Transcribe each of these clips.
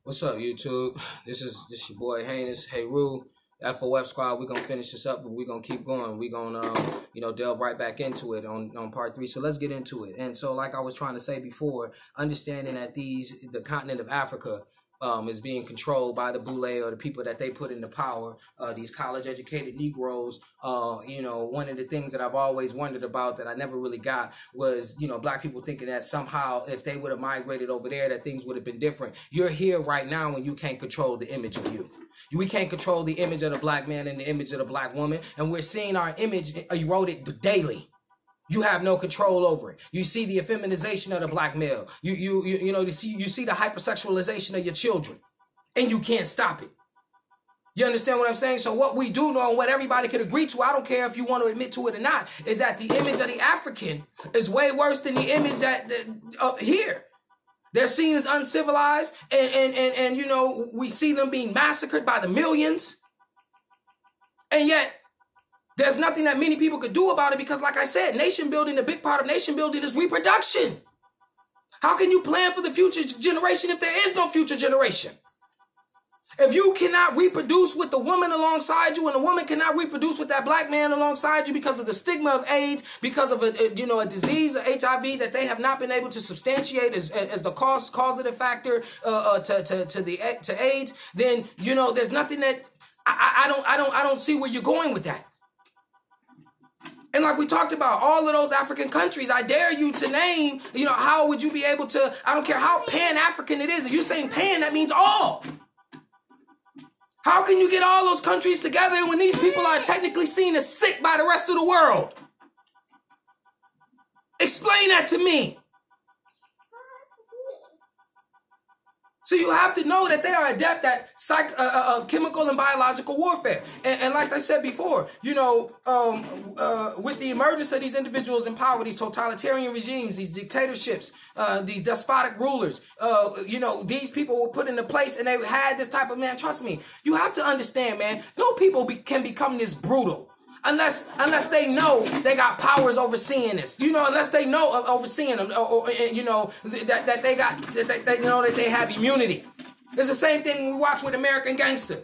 What's up, YouTube? This your boy Heinous. Hey, Rue, FOF squad. We're gonna finish this up, but we're gonna keep going. We're gonna delve right back into it on part 3. So let's get into it. And so, like I was trying to say before, understanding that the continent of Africa is being controlled by the Boule, or the people that they put into power, these college-educated Negroes. One of the things that I've always wondered about that I never really got was, black people thinking that somehow if they would have migrated over there, that things would have been different. You're here right now and you can't control the image of you. We can't control the image of the black man and the image of the black woman, and we're seeing our image eroded daily. You have no control over it. You see the effeminization of the black male. You see the hypersexualization of your children, and you can't stop it. You understand what I'm saying? So what we do know, and what everybody can agree to, I don't care if you want to admit to it or not, is that the image of the African is way worse than the image that here. They're seen as uncivilized, and we see them being massacred by the millions, and yet there's nothing that many people could do about it because, like I said, nation building, a big part of nation building is reproduction. How can you plan for the future generation if there is no future generation? If you cannot reproduce with the woman alongside you, and the woman cannot reproduce with that black man alongside you because of the stigma of AIDS, because of a disease, the HIV, that they have not been able to substantiate as the causative factor to AIDS, then there's nothing that I don't see where you're going with that. And like we talked about, all of those African countries, I dare you to name, how would you be able to, I don't care how pan-African it is. If you're saying pan, that means all. How can you get all those countries together when these people are technically seen as sick by the rest of the world? Explain that to me. So you have to know that they are adept at chemical and biological warfare. And like I said before, with the emergence of these individuals in power, these totalitarian regimes, these dictatorships, these despotic rulers, these people were put into place and they had this type of, man, trust me, you have to understand, man, no people can become this brutal. Unless they know they got powers overseeing this, unless they know overseeing them, that they have immunity. It's the same thing we watch with American Gangster.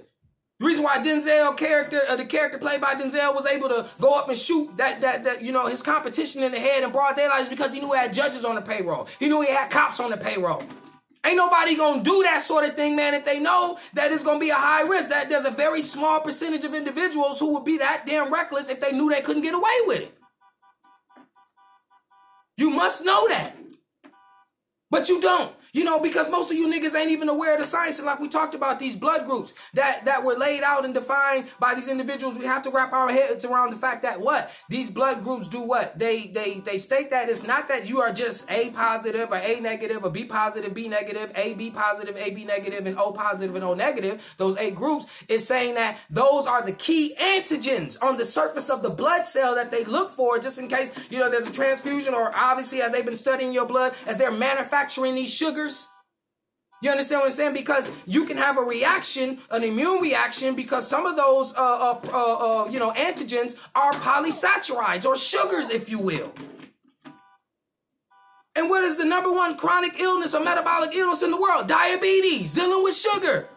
The reason why the character played by Denzel was able to go up and shoot his competition in the head in broad daylight is because he knew he had judges on the payroll. He knew he had cops on the payroll. Ain't nobody gonna do that sort of thing, man, if they know that it's gonna be a high risk, that there's a very small percentage of individuals who would be that damn reckless if they knew they couldn't get away with it. You must know that. But you don't. Because most of you niggas ain't even aware of the science. And like we talked about, these blood groups that were laid out and defined by these individuals, we have to wrap our heads around the fact that what? These blood groups do what? They state that it's not that you are just A positive or A negative or B positive, B negative, AB positive, AB negative, and O positive and O negative. Those 8 groups is saying that those are the key antigens on the surface of the blood cell that they look for just in case, there's a transfusion, or obviously as they've been studying your blood, as they're manufacturing these sugars. You understand what I'm saying? Because you can have a reaction, an immune reaction, because some of those, antigens are polysaccharides or sugars, if you will. And what is the number one chronic illness or metabolic illness in the world? Diabetes, dealing with sugar.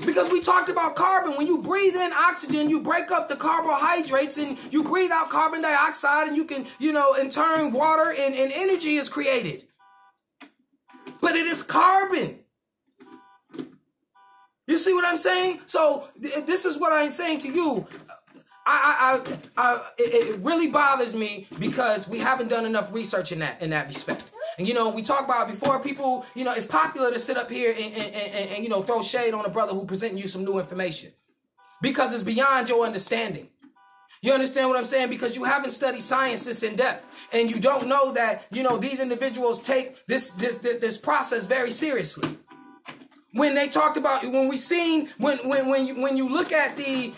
Because we talked about carbon. When you breathe in oxygen, you break up the carbohydrates and you breathe out carbon dioxide, and you can, in turn, water and energy is created. But it is carbon. You see what I'm saying? So this is what I'm saying to you. It really bothers me because we haven't done enough research in that respect. And we talk about before people, it's popular to sit up here and throw shade on a brother who presenting you some new information because it's beyond your understanding. You understand what I'm saying? Because you haven't studied science this in depth, and you don't know that these individuals take this process very seriously. When they talked about, when you look at the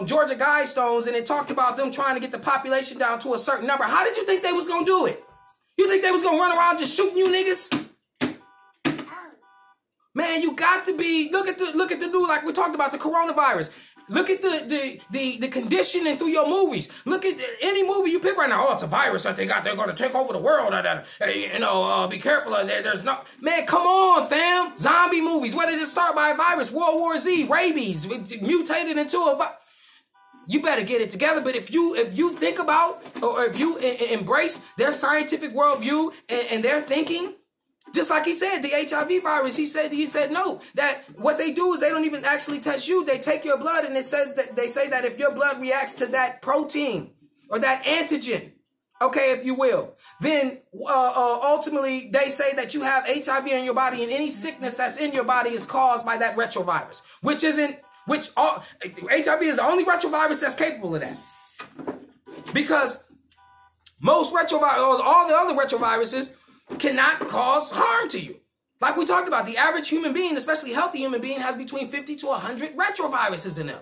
Georgia Guidestones, and it talked about them trying to get the population down to a certain number, how did you think they was gonna do it? You think they was gonna run around just shooting you niggas? Man, you got to be, look at the new, like we talked about the coronavirus. Look at the conditioning through your movies. Look at any movie you pick right now. Oh, it's a virus that they got. They're going to take over the world. Be careful. There's no, man, come on, fam. Zombie movie. movies. Where did it start by a virus? World War Z, rabies, mutated into a virus. You better get it together. But if you think about, or if you embrace their scientific worldview and their thinking, just like he said, the HIV virus, he said no, that what they do is they don't even actually test you. They take your blood, and it says that they say that if your blood reacts to that protein or that antigen, okay, if you will, then ultimately they say that you have HIV in your body, and any sickness that's in your body is caused by that retrovirus, HIV is the only retrovirus that's capable of that. Because most retroviruses, all the other retroviruses, cannot cause harm to you. Like we talked about, the average human being, especially healthy human being, has between 50 to 100 retroviruses in them.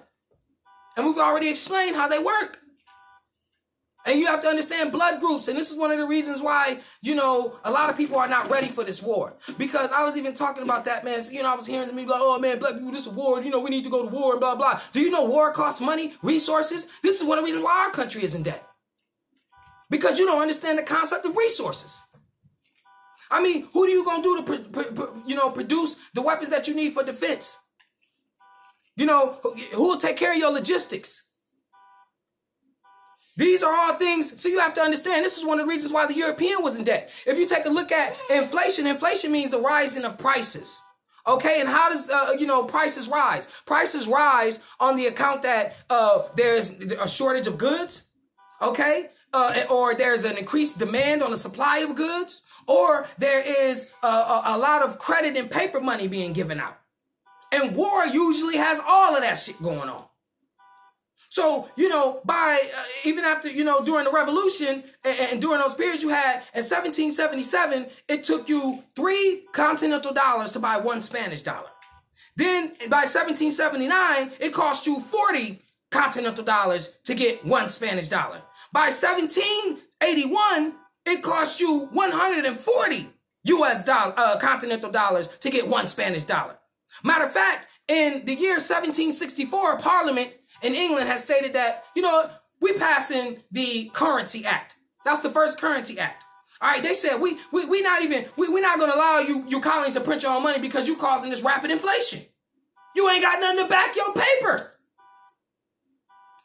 And we've already explained how they work. And you have to understand blood groups. And this is one of the reasons why, a lot of people are not ready for this war. Because I was even talking about that, man. So, I was hearing me like, oh, man, black people, this is a war. We need to go to war and blah, blah. Do you know war costs money, resources? This is one of the reasons why our country is in debt. Because you don't understand the concept of resources. I mean, who are you going to do to, produce the weapons that you need for defense? Who will take care of your logistics? These are all things, so you have to understand, this is one of the reasons why the European was in debt. If you take a look at inflation means the rising of prices. Okay, and how does, prices rise? Prices rise on the account that there's a shortage of goods, okay? Or there's an increased demand on the supply of goods, or there is a lot of credit and paper money being given out. And war usually has all of that shit going on. So, even after, during the revolution and during those periods you had in 1777, it took you 3 continental dollars to buy 1 Spanish dollar. Then by 1779, it cost you 40 continental dollars to get 1 Spanish dollar. By 1781, it cost you 140 continental dollars to get 1 Spanish dollar. Matter of fact, in the year 1764, Parliament in England has stated that, we passing the Currency Act. That's the first Currency Act. All right, they said we're not going to allow you colonies to print your own money because you're causing this rapid inflation. You ain't got nothing to back your paper.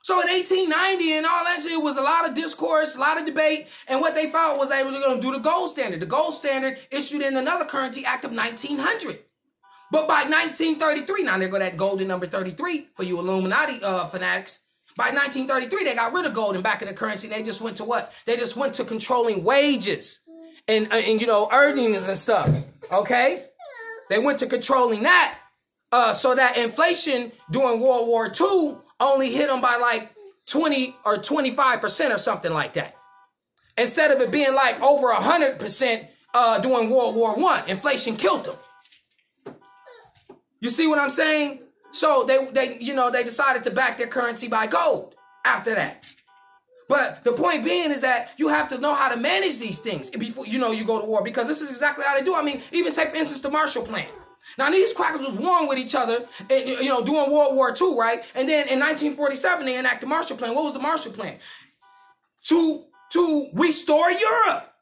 So in 1890 and all that shit, it was a lot of discourse, a lot of debate, and what they found was they were going to do the gold standard. The gold standard issued in another Currency Act of 1900. But by 1933, now there go that golden number 33 for you Illuminati fanatics. By 1933, they got rid of gold and back in the currency. They just went to what? They just went to controlling wages and earnings and stuff. Okay? They went to controlling that. So that inflation during World War II only hit them by like 20 or 25% or something like that. Instead of it being like over 100% during World War I, inflation killed them. You see what I'm saying? So they decided to back their currency by gold after that. But the point being is that you have to know how to manage these things before you go to war, because this is exactly how they do. I mean, even take for instance the Marshall Plan. Now these crackers was warring with each other, during World War II, right? And then in 1947 they enacted the Marshall Plan. What was the Marshall Plan? To restore Europe,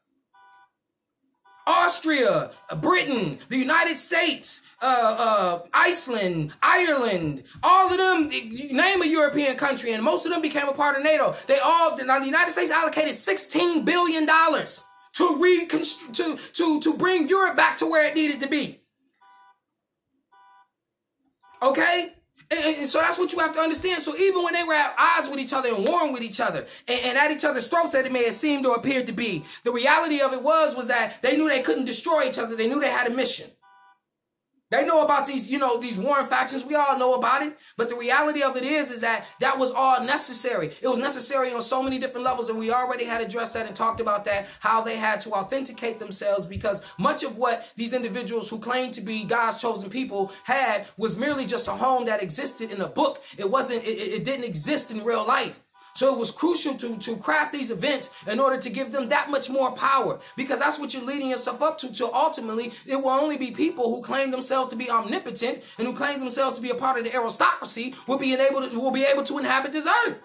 Austria, Britain, the United States, Iceland, Ireland, all of them, name a European country, and most of them became a part of NATO. Now the United States allocated $16 billion to bring Europe back to where it needed to be. Okay? And so that's what you have to understand. So even when they were at odds with each other and warring with each other and at each other's throats, that it may have seemed or appeared to be, the reality of it was that they knew they couldn't destroy each other. They knew they had a mission. They know about these, these warring factions. We all know about it. But the reality of it is that was all necessary. It was necessary on so many different levels. And we already had addressed that and talked about that, how they had to authenticate themselves, because much of what these individuals who claimed to be God's chosen people had was merely just a home that existed in a book. It didn't exist in real life. So it was crucial to craft these events in order to give them that much more power, because that's what you're leading yourself up to ultimately it will only be people who claim themselves to be omnipotent and who claim themselves to be a part of the aristocracy will be able to inhabit this earth.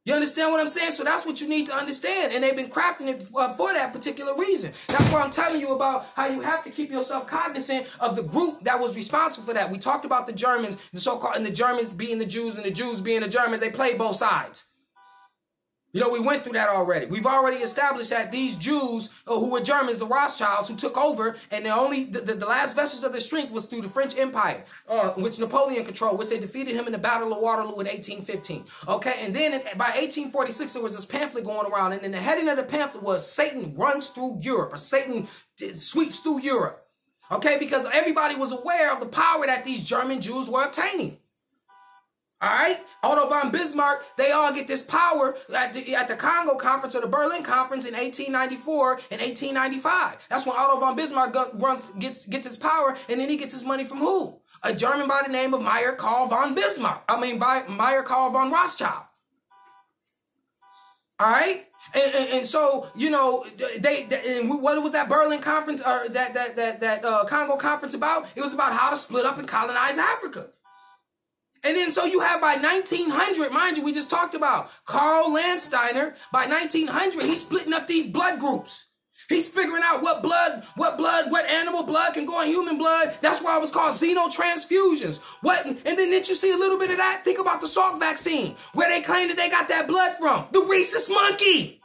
You understand what I'm saying? So that's what you need to understand. And they've been crafting it for that particular reason. That's why I'm telling you about how you have to keep yourself cognizant of the group that was responsible for that. We talked about the Germans, the so-called, and the Germans being the Jews and the Jews being the Germans. They played both sides. You know, we went through that already. We've already established that these Jews who were Germans, the Rothschilds, who took over, and the last vestige of their strength was through the French Empire, which Napoleon controlled, which they defeated him in the Battle of Waterloo in 1815. Okay, and then by 1846, there was this pamphlet going around, and then the heading of the pamphlet was Satan runs through Europe, or Satan sweeps through Europe. Okay, because everybody was aware of the power that these German Jews were obtaining. All right, Otto von Bismarck, they all get this power at the Congo Conference or the Berlin Conference in 1894 and 1895. That's when Otto von Bismarck gets his power, and then he gets his money from who? A German by the name of Meyer Karl von Rothschild. All right, and so you know and what was that Berlin Conference or that Congo Conference about? It was about how to split up and colonize Africa. And then so you have by 1900, mind you, we just talked about Karl Landsteiner. By 1900, he's splitting up these blood groups. He's figuring out what animal blood can go in human blood. That's why it was called xenotransfusions. And then didn't you see a little bit of that? Think about the Salk vaccine, where they claimed that they got that blood from. The rhesus monkey.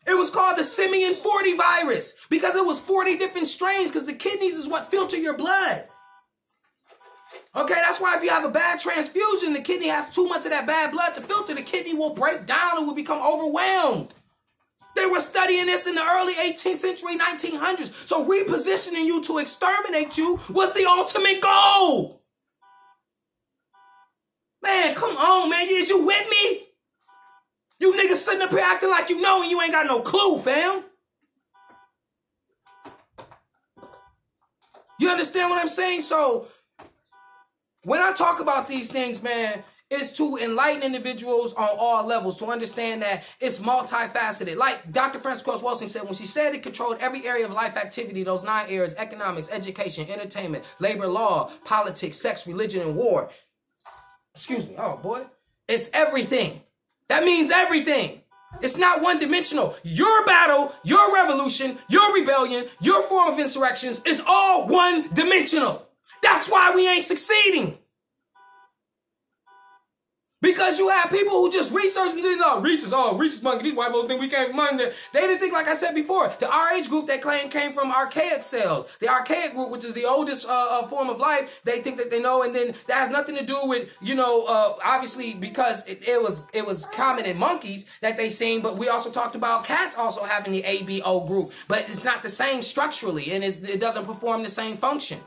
It was called the simian 40 virus because it was 40 different strains, because the kidneys is what filter your blood. Okay, that's why if you have a bad transfusion, the kidney has too much of that bad blood to filter, the kidney will break down and will become overwhelmed. They were studying this in the early 18th century, 1900s. So repositioning you to exterminate you was the ultimate goal. Man, come on, man. Is you with me? You niggas sitting up here acting like you know and you ain't got no clue, fam. You understand what I'm saying? So when I talk about these things, man, it's to enlighten individuals on all levels to understand that it's multifaceted. Like Dr. Frances Cress Welsing said, when she said it controlled every area of life activity, those 9 areas: economics, education, entertainment, labor, law, politics, sex, religion, and war. Excuse me. Oh, boy. It's everything. That means everything. It's not one-dimensional. Your battle, your revolution, your rebellion, your form of insurrections is all one-dimensional. That's why we ain't succeeding. Because you have people who just research, rhesus monkey, these white folks think we came from money. They didn't think, like I said before, the RH group they claim came from archaic cells. The archaic group, which is the oldest form of life, they think that they know, and then that has nothing to do with, obviously because it was common in monkeys that they seen, but we also talked about cats also having the ABO group, but it's not the same structurally, and it doesn't perform the same function.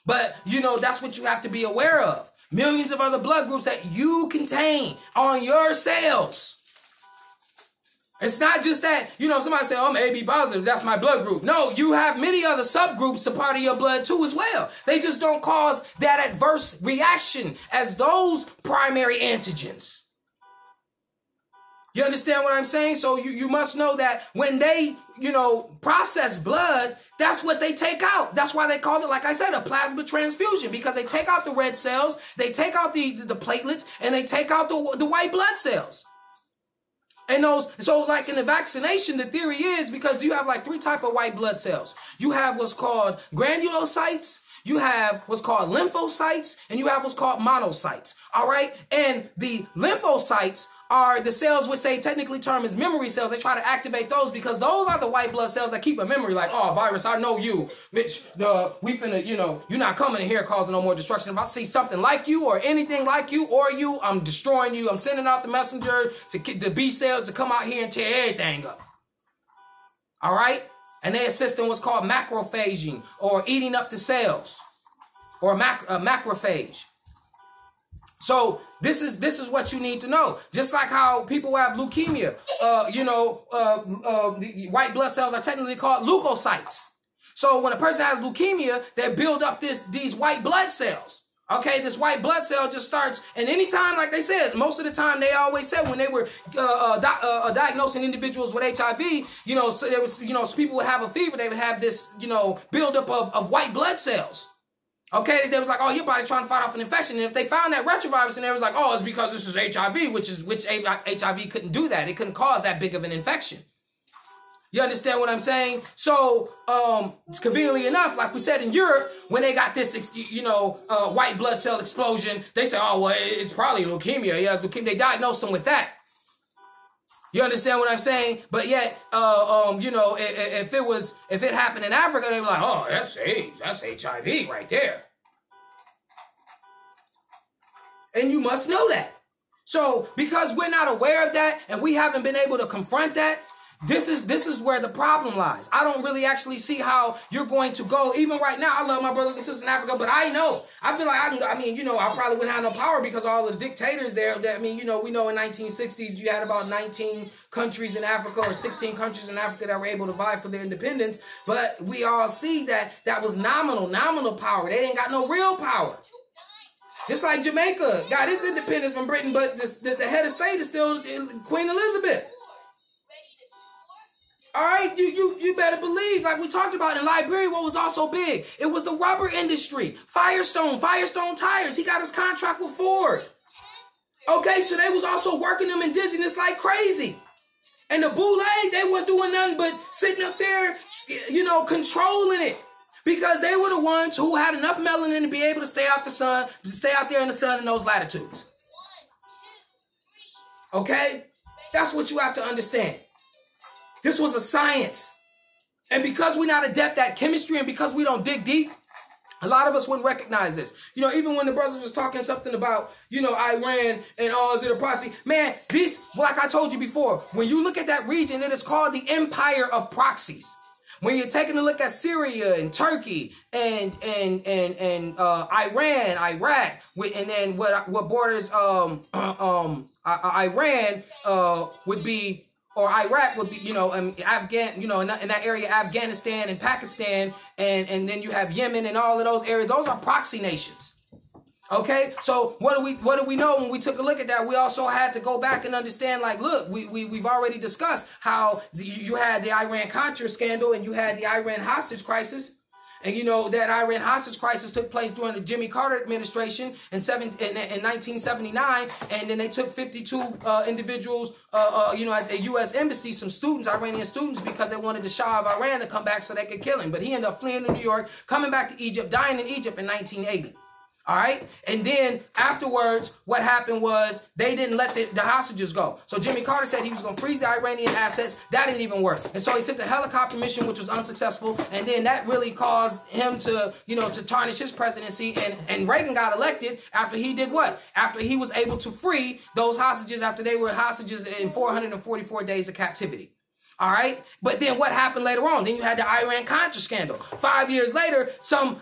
But, that's what you have to be aware of. Millions of other blood groups that you contain on your cells. It's not just that, somebody say, I'm AB positive, that's my blood group. No, you have many other subgroups a part of your blood too as well. They just don't cause that adverse reaction as those primary antigens. You understand what I'm saying? So you must know that when they, process blood, that's what they take out. That's why they call it, like I said, a plasma transfusion, because they take out the red cells, they take out the platelets, and they take out the white blood cells. And so like in the vaccination, the theory is because you have like 3 types of white blood cells. You have what's called granulocytes, you have what's called lymphocytes, and you have what's called monocytes. All right. And the lymphocytes are the cells which they technically term as memory cells. They try to activate those because those are the white blood cells that keep a memory. Like, oh, virus, I know you, bitch. We finna, you're not coming in here causing no more destruction. If I see something like you or anything like you or you, I'm destroying you. I'm sending out the messenger to get the B cells to come out here and tear everything up. All right. And they assist in what's called macrophaging, or eating up the cells, or macrophage. So this is what you need to know. Just like how people have leukemia, the white blood cells are technically called leukocytes. So when a person has leukemia, they build up these white blood cells. Okay, this white blood cell just starts, and anytime, like they said, most of the time they always said when they were diagnosing individuals with HIV, so there was, so people would have a fever, they would have this, buildup of white blood cells. Okay, they was like, oh, your body's trying to fight off an infection. And if they found that retrovirus and they was like, oh, it's because this is HIV, which HIV couldn't do that. It couldn't cause that big of an infection. You understand what I'm saying? So, conveniently enough, like we said in Europe, when they got this, white blood cell explosion, they say, oh, well, it's probably leukemia. Yeah, leukemia. They diagnosed them with that. You understand what I'm saying? But yet, if it happened in Africa, they were like, oh, that's AIDS, that's HIV right there. And you must know that. So, because we're not aware of that and we haven't been able to confront that, this is where the problem lies. I don't really actually see how you're going to go. Even right now, I love my brothers and sisters in Africa, but I feel like I probably wouldn't have no power because all the dictators there, we know in 1960s, you had about 19 countries in Africa or 16 countries in Africa that were able to vie for their independence. But we all see that was nominal power. They didn't got no real power. Just like Jamaica got its independence from Britain, but the head of state is still Queen Elizabeth. All right, you better believe, like we talked about in Liberia, what was also big? It was the rubber industry. Firestone Tires. He got his contract with Ford. Okay, so they was also working them indigenous like crazy. And the Boule, they weren't doing nothing but sitting up there, controlling it. Because they were the ones who had enough melanin to be able to stay out there in the sun in those latitudes. Okay? That's what you have to understand. This was a science. And because we're not adept at chemistry and because we don't dig deep, a lot of us wouldn't recognize this. Even when the brothers was talking something about, Iran and is it a proxy? Man, like I told you before, when you look at that region, it is called the empire of proxies. When you're taking a look at Syria and Turkey and Iran, Iraq, and then what borders Iran would be, or Iraq would be, Afghan, in that area, Afghanistan and Pakistan, and then you have Yemen and all of those areas. Those are proxy nations. Okay, so what do we know when we took a look at that? We also had to go back and understand, like, look, we've already discussed how you had the Iran-Contra scandal and you had the Iran hostage crisis. And that Iran hostage crisis took place during the Jimmy Carter administration in 1979, and then they took 52 individuals, at the U.S. embassy, some students, Iranian students, because they wanted the Shah of Iran to come back so they could kill him. But he ended up fleeing to New York, coming back to Egypt, dying in Egypt in 1980. All right. And then afterwards, what happened was they didn't let the hostages go. So Jimmy Carter said he was going to freeze the Iranian assets. That didn't even work. And so he sent a helicopter mission, which was unsuccessful. And then that really caused him to, to tarnish his presidency. And Reagan got elected after he did what? After he was able to free those hostages after they were hostages in 444 days of captivity. All right. But then what happened later on? Then you had the Iran-Contra scandal. 5 years later, some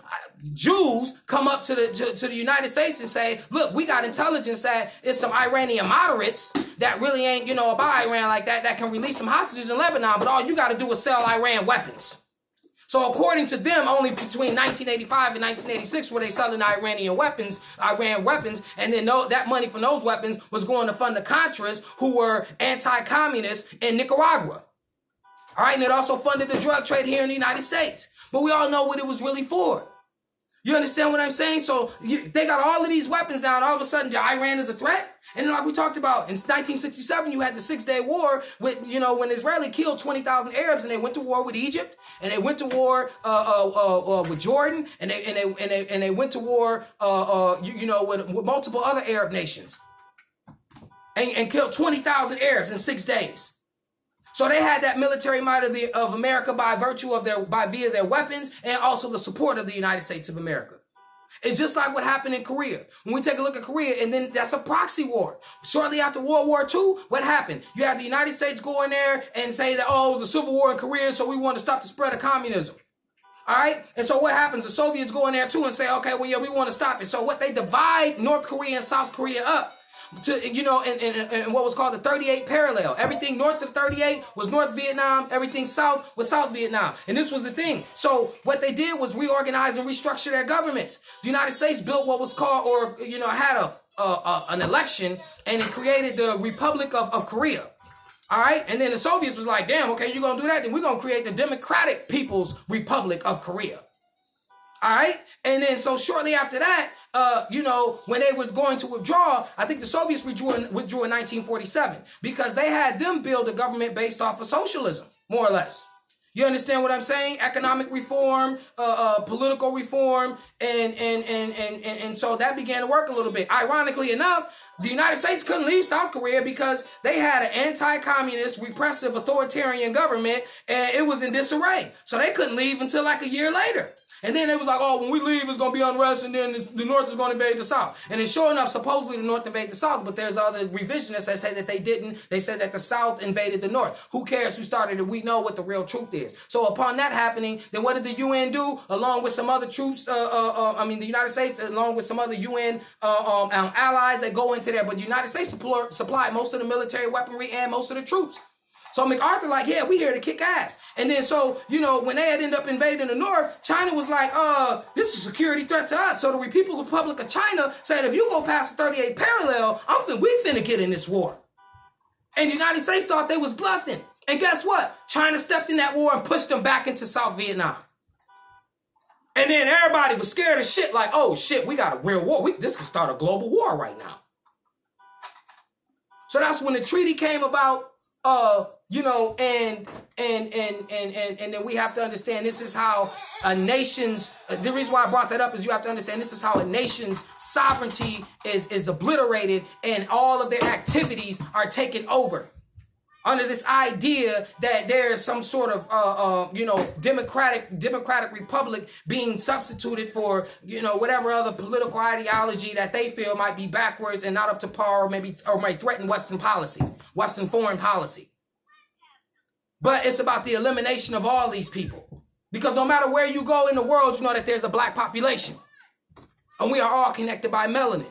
Jews come up to the United States and say, look, we got intelligence that it's some Iranian moderates that really ain't, about Iran like that can release some hostages in Lebanon. But all you got to do is sell Iran weapons. So according to them, only between 1985 and 1986 were they selling Iran weapons, and then that money from those weapons was going to fund the Contras who were anti-communists in Nicaragua. All right, and it also funded the drug trade here in the United States. But we all know what it was really for. You understand what I'm saying? So they got all of these weapons now, and all of a sudden, Iran is a threat. And then like we talked about, in 1967, you had the 6-day war with, when Israeli killed 20,000 Arabs, and they went to war with Egypt, and they went to war with Jordan, and they went to war, with multiple other Arab nations, and killed 20,000 Arabs in 6 days. So they had that military might of America by virtue of via their weapons and also the support of the United States of America. It's just like what happened in Korea. When we take a look at Korea, and then that's a proxy war. Shortly after World War II, what happened? You had the United States go in there and say that, it was a civil war in Korea, so we want to stop the spread of communism. All right? And so what happens? The Soviets go in there too and say, okay, well, yeah, we want to stop it. So what they divide North Korea and South Korea up. In what was called the 38 parallel. Everything north of 38 was North Vietnam. Everything south was South Vietnam. And this was the thing. So what they did was reorganize and restructure their governments. The United States built what was called, had an election, and it created the Republic of Korea. All right. And then the Soviets was like, damn, okay, you're going to do that? Then we're going to create the Democratic People's Republic of Korea. All right. And then so shortly after that, when they were going to withdraw, I think the Soviets withdrew in 1947 because they had them build a government based off of socialism, more or less. You understand what I'm saying? Economic reform, political reform, and so that began to work a little bit. Ironically enough, the United States couldn't leave South Korea because they had an anti-communist, repressive, authoritarian government, and it was in disarray. So they couldn't leave until like a year later. And then it was like, oh, when we leave, it's going to be unrest, and then the North is going to invade the South. And then sure enough, supposedly the North invaded the South, but there's other revisionists that say that they didn't. They said that the South invaded the North. Who cares who started it? We know what the real truth is. So upon that happening, then what did the UN do? Along with some other troops, the United States, along with some other UN allies that go into there. But the United States supplied most of the military weaponry and most of the troops. So MacArthur like, yeah, we here to kick ass. And then so, when they had ended up invading the North, China was like, this is a security threat to us. So the People's Republic of China said, if you go past the 38th parallel, we finna get in this war. And the United States thought they was bluffing. And guess what? China stepped in that war and pushed them back into South Vietnam. And then everybody was scared as shit, like, oh shit, we got a real war. This could start a global war right now. So that's when the treaty came about. And then we have to understand this is how a nation's, the reason why I brought that up is you have to understand this is how a nation's sovereignty is obliterated and all of their activities are taken over. Under this idea that there is some sort of, democratic republic being substituted for, whatever other political ideology that they feel might be backwards and not up to par, or might threaten Western policy, Western foreign policy. But it's about the elimination of all these people. Because no matter where you go in the world, you know that there's a black population. And we are all connected by melanin.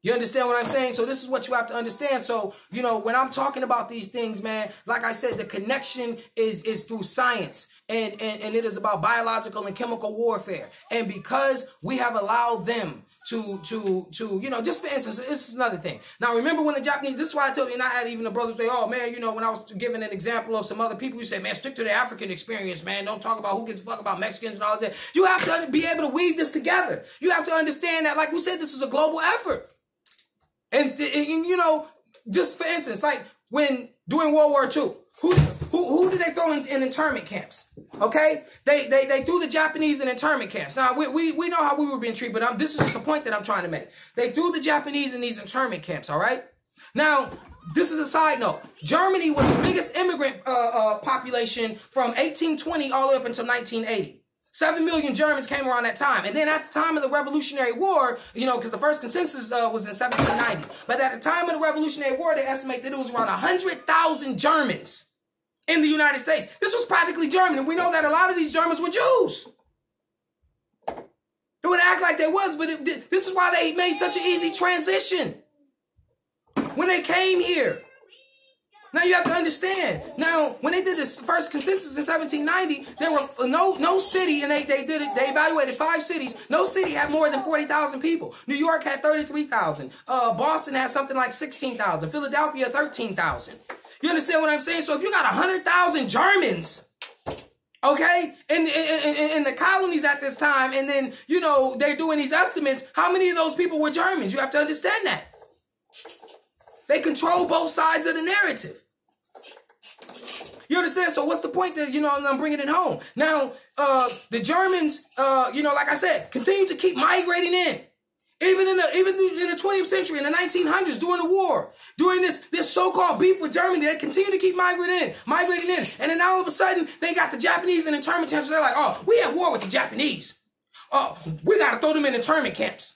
You understand what I'm saying? So this is what you have to understand. So, when I'm talking about these things, man, like I said, the connection is through science. And it is about biological and chemical warfare. And because we have allowed them to just for instance, this is another thing. Now, remember when the Japanese, this is why I told you, and I had even the brothers say, oh man, when I was giving an example of some other people, you say, man, stick to the African experience, man. Don't talk about who gives a fuck about Mexicans and all that. You have to be able to weave this together. You have to understand that, like we said, this is a global effort. And just for instance, like when during World War II, who did they throw in internment camps? Okay, they threw the Japanese in internment camps. Now we know how we were being treated, but this is just a point that I'm trying to make. They threw the Japanese in these internment camps. All right. Now this is a side note. Germany was the biggest immigrant population from 1820 all the way up until 1980. 7 million Germans came around that time. And then at the time of the Revolutionary War, because the first consensus was in 1790. But at the time of the Revolutionary War, they estimate that it was around 100,000 Germans in the United States. This was practically German. And we know that a lot of these Germans were Jews. It would act like they was, but this is why they made such an easy transition when they came here. Now you have to understand. Now, when they did this first consensus in 1790, there were no city, and they did it. They evaluated 5 cities. No city had more than 40,000 people. New York had 33,000. Boston had something like 16,000. Philadelphia 13,000. You understand what I'm saying? So if you got 100,000 Germans, okay, in the colonies at this time, and then they're doing these estimates, how many of those people were Germans? You have to understand that. They control both sides of the narrative. You understand? So what's the point that, I'm bringing it home. Now, the Germans, like I said, continue to keep migrating in. Even in the 20th century, in the 1900s, during the war, during this so-called beef with Germany, they continue to keep migrating in. And then all of a sudden, they got the Japanese in internment camps. They're like, oh, we at war with the Japanese. Oh, we got to throw them in internment camps.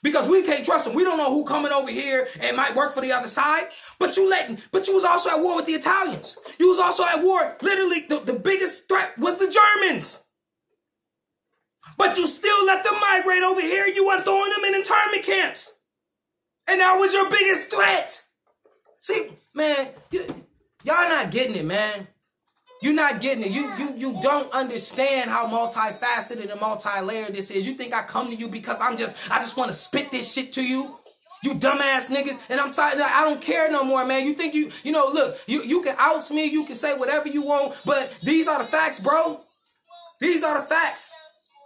Because we can't trust them. We don't know who coming over here and might work for the other side. But you was also at war with the Italians. You was also at war. Literally, the biggest threat was the Germans. But you still let them migrate over here. You weren't throwing them in internment camps. And that was your biggest threat. See, man, y'all not getting it, man. You're not getting it. You don't understand how multifaceted and multi-layered this is. You think I come to you because I just want to spit this shit to you? You dumbass niggas. And I'm tired. I don't care no more, man. You think look, you can oust me. You can say whatever you want. But these are the facts, bro. These are the facts.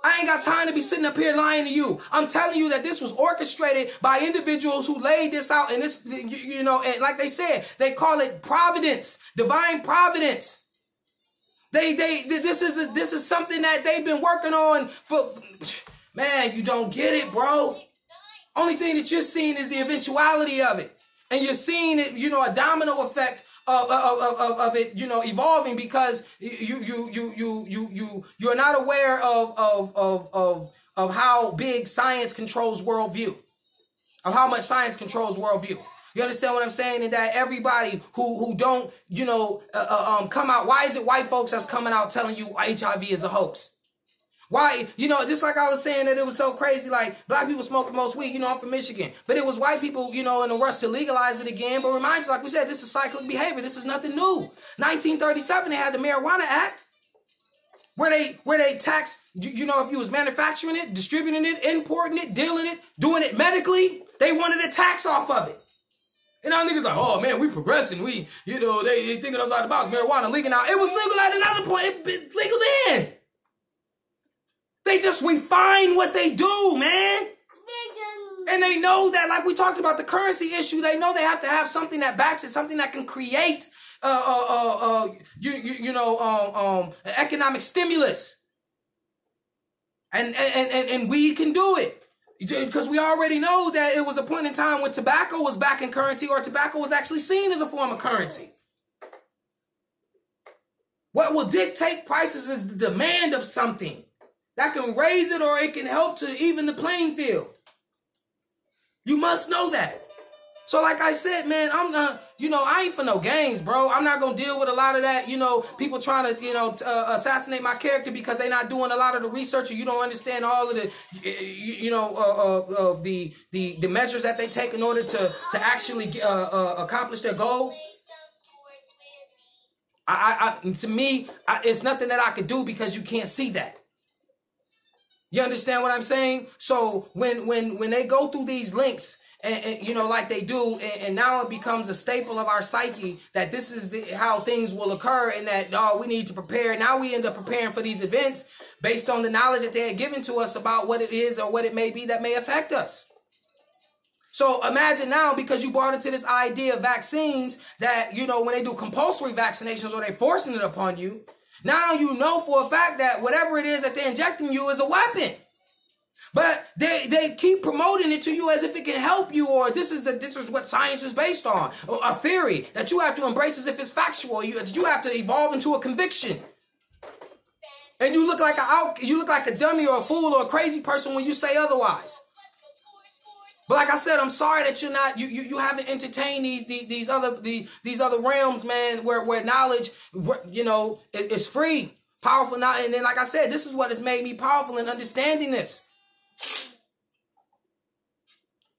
I ain't got time to be sitting up here lying to you. I'm telling you that this was orchestrated by individuals who laid this out. And this, you know, and like they said, they call it providence, divine providence. This is something that they've been working on for, man, you don't get it, bro. Only thing that you're seeing is the eventuality of it. And you're seeing it, you know, a domino effect of it, you know, evolving because you're not aware of how big science controls worldview, of how much science controls worldview. You understand what I'm saying? And that everybody who don't, you know, come out. Why is it white folks that's coming out telling you HIV is a hoax? Why, you know, just like I was saying that it was so crazy, like black people smoke the most weed, you know, I'm from Michigan, but it was white people, you know, in a rush to legalize it again. But remind you, like we said, this is cyclic behavior. This is nothing new. 1937, they had the Marijuana Act where they tax, you know, if you was manufacturing it, distributing it, importing it, dealing it, doing it medically, they wanted a tax off of it. And our niggas like, oh man, we progressing. We, you know, they thinking outside the box. Marijuana legal now. It was legal at another point. It legal then. They just refine what they do, man. And they know that, like we talked about the currency issue, they know they have to have something that backs it, something that can create, economic stimulus. And weed can do it. Because we already know that it was a point in time when tobacco was backing currency, or tobacco was actually seen as a form of currency. What will dictate prices is the demand of something that can raise it, or it can help to even the playing field. You must know that. So like I said, man, I'm not, you know, I ain't for no games, bro. I'm not going to deal with a lot of that, you know, people trying to, you know, assassinate my character because they're not doing a lot of the research, or you don't understand all of the, the measures that they take in order to actually accomplish their goal. To me, it's nothing that I could do because you can't see that. You understand what I'm saying? So when they go through these links, and you know, like they do, and now it becomes a staple of our psyche that this is how things will occur, and that we need to prepare. Now we end up preparing for these events based on the knowledge that they had given to us about what it is or what it may be that may affect us. So imagine now, because you brought into this idea of vaccines, that, you know, when they do compulsory vaccinations or they're forcing it upon you, now you know for a fact that whatever it is that they're injecting you is a weapon. But they keep promoting it to you as if it can help you, or this is what science is based on, or a theory that you have to embrace as if it's factual. You have to evolve into a conviction. And you look like a dummy or a fool or a crazy person when you say otherwise. But like I said, I'm sorry that you're not, you haven't entertained these other realms, man, where knowledge, you know, is free, powerful now. And then, like I said, this is what has made me powerful in understanding this.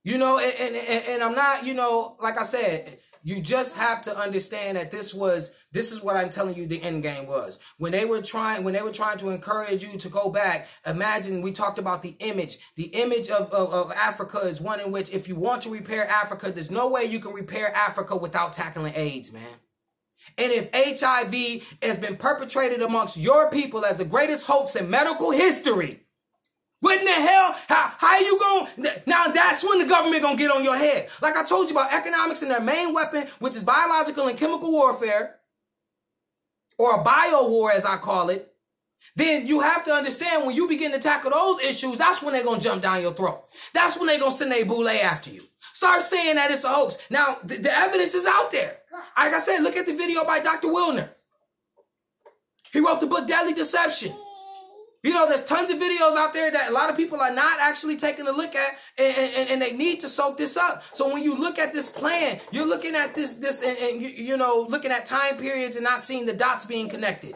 You know, and I'm not, you know, like I said, you just have to understand that this is what I'm telling you the end game was. When they were trying to encourage you to go back, imagine, we talked about the image. The image of Africa is one in which, if you want to repair Africa, there's no way you can repair Africa without tackling AIDS, man. And if HIV has been perpetrated amongst your people as the greatest hoax in medical history, what in the hell? How you going? Now that's when the government gonna get on your head. Like I told you about economics and their main weapon, which is biological and chemical warfare, or a bio war as I call it. Then you have to understand, when you begin to tackle those issues, that's when they're gonna jump down your throat. That's when they're gonna send a boule after you. Start saying that it's a hoax. Now the evidence is out there. Like I said, look at the video by Dr. Wilner. He wrote the book Deadly Deception. You know, there's tons of videos out there that a lot of people are not actually taking a look at, and they need to soak this up. So when you look at this plan, you're looking at this and you know, looking at time periods and not seeing the dots being connected.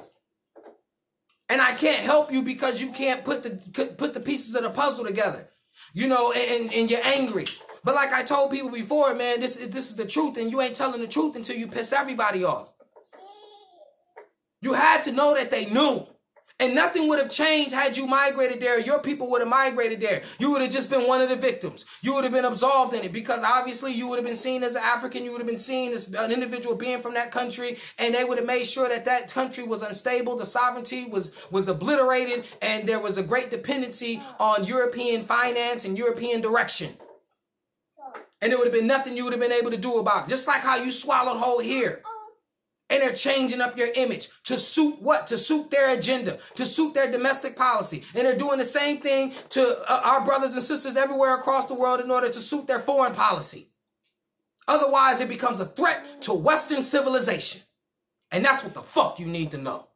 And I can't help you because you can't put the pieces of the puzzle together. You know, and you're angry. But like I told people before, man, this is the truth, and you ain't telling the truth until you piss everybody off. You had to know that they knew. And nothing would have changed had you migrated there. Your people would have migrated there. You would have just been one of the victims. You would have been absolved in it because obviously you would have been seen as an African. You would have been seen as an individual being from that country. And they would have made sure that that country was unstable. The sovereignty was obliterated. And there was a great dependency on European finance and European direction. And there would have been nothing you would have been able to do about it. Just like how you swallowed whole here. And they're changing up your image to suit what? To suit their agenda, to suit their domestic policy. And they're doing the same thing to our brothers and sisters everywhere across the world in order to suit their foreign policy. Otherwise, it becomes a threat to Western civilization. And that's what the fuck you need to know.